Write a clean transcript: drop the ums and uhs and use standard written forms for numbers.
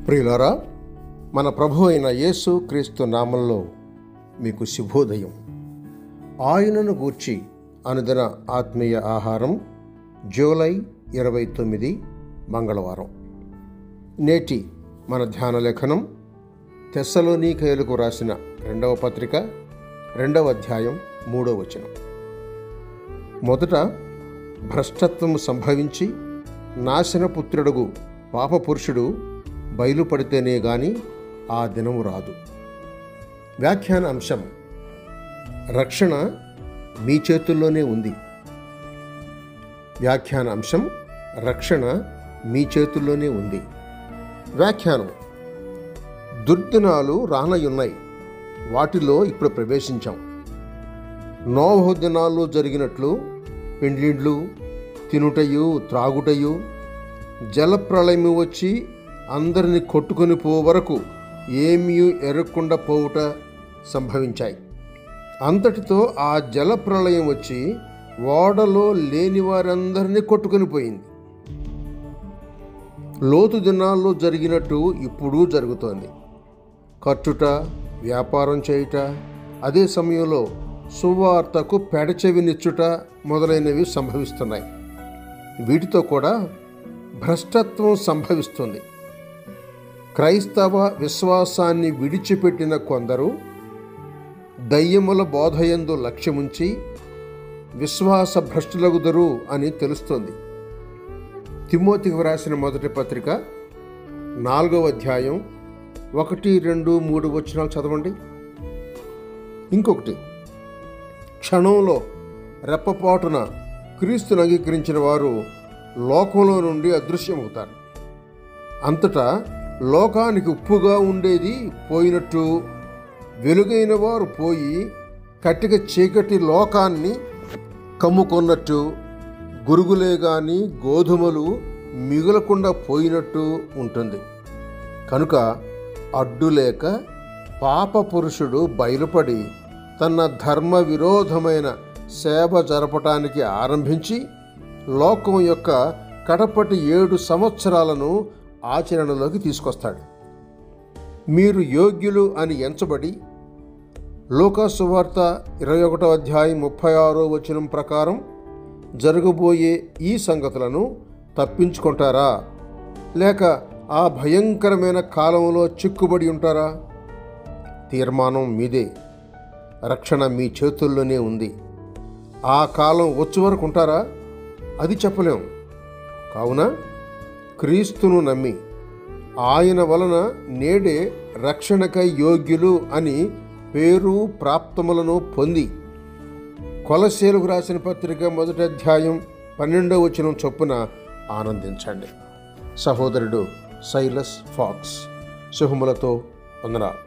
ప్రియులారా, మన ప్రభు అయిన యేసు క్రీస్తు నామంలో మీకు శుభోదయం. ఆయనను గూర్చి అనుదిన ఆత్మీయ ఆహారం, జూలై 29 మంగళవారం. నేటి మన ధ్యాన లేఖనం తెస్సలోనికయులకు రాసిన 2వ పత్రిక 2వ అధ్యాయం 3వ వచనం. మొదట భ్రష్టత్వము సంభవించి నాశనపుత్రుడుగు పాపపురుషుడు బయలుపడితేనే గాని ఆ దినము రాదు. వ్యాఖ్యాన అంశం: రక్షణ మీ చేతుల్లోనే ఉంది. వ్యాఖ్యాన అంశం: రక్షణ మీ చేతుల్లోనే ఉంది. వ్యాఖ్యానం: దుర్దినాలు రానయున్నాయి, వాటిలో ఇప్పుడు ప్రవేశించాం. నోవహు దినాల్లో జరిగినట్లు పెండ్లిండ్లు, తినుటయు త్రాగుటయు, జలప్రళయము వచ్చి అందరిని కొట్టుకొని పో వరకు ఏమీ ఎరగకుండా పోవుట సంభవించాయి. అంతటితో ఆ జలప్రళయం వచ్చి ఓడలో లేని వారందరినీ కొట్టుకొని పోయింది. లోతు దినాల్లో జరిగినట్టు ఇప్పుడు జరుగుతోంది. కట్టుట, వ్యాపారం చేయుట, అదే సమయంలో సువార్తకు పెడచెవినిచ్చుట మొదలైనవి సంభవిస్తున్నాయి. వీటితో కూడా భ్రష్టత్వం సంభవిస్తుంది. క్రైస్తవ విశ్వాసాన్ని విడిచిపెట్టిన కొందరు దయ్యముల బోధయందు లక్ష్యముంచి విశ్వాస భ్రష్టులగుదరు అని తెలుస్తోంది. తిమోతికి వ్రాసిన మొదటి పత్రిక 4వ అధ్యాయం 1, 2, 3 వచనాలు చదవండి. ఇంకొకటి, క్షణంలో రెప్పపాటున క్రీస్తును అంగీకరించిన వారు లోకంలో నుండి అదృశ్యమవుతారు. అంతటా లోకానికి ఉప్పుగా ఉండేది పోయినట్టు, వెలుగైన వారు పోయి కట్టిక చీకటి లోకాన్ని కమ్ముకొన్నట్టు, గురుగులే గాని గోధుమలు మిగులకుండా పోయినట్టు ఉంటుంది. కనుక అడ్డులేక పాప పురుషుడు బయలుపడి తన ధర్మ విరోధమైన సేవ జరపటానికి ఆరంభించి లోకం యొక్క కడపటి 7 సంవత్సరాలను ఆచరణలోకి తీసుకొస్తాడు. మీరు యోగ్యులు అని ఎంచబడి లూకాసు సువార్త 21వ అధ్యాయం 36వ వచనం ప్రకారం జరగబోయే ఈ సంగతులను తప్పించుకుంటారా, లేక ఆ భయంకరమైన కాలంలో చిక్కుబడి ఉంటారా? తీర్మానం మీదే. రక్షణ మీ చేతుల్లోనే ఉంది. ఆ కాలం వచ్చే వరకు ఉంటారా? అది చెప్పలేం. కావున క్రీస్తును నమ్మి ఆయన వలన నేడే రక్షణకై యోగ్యులు అని పేరు ప్రాప్తములను పొంది కొలస్సీలకు రాసిన పత్రిక 1వ అధ్యాయం 12వ వచనం చొప్పున ఆనందించండి. సహోదరుడు సైలస్ ఫాక్స్. శుభములతో వందనాలు.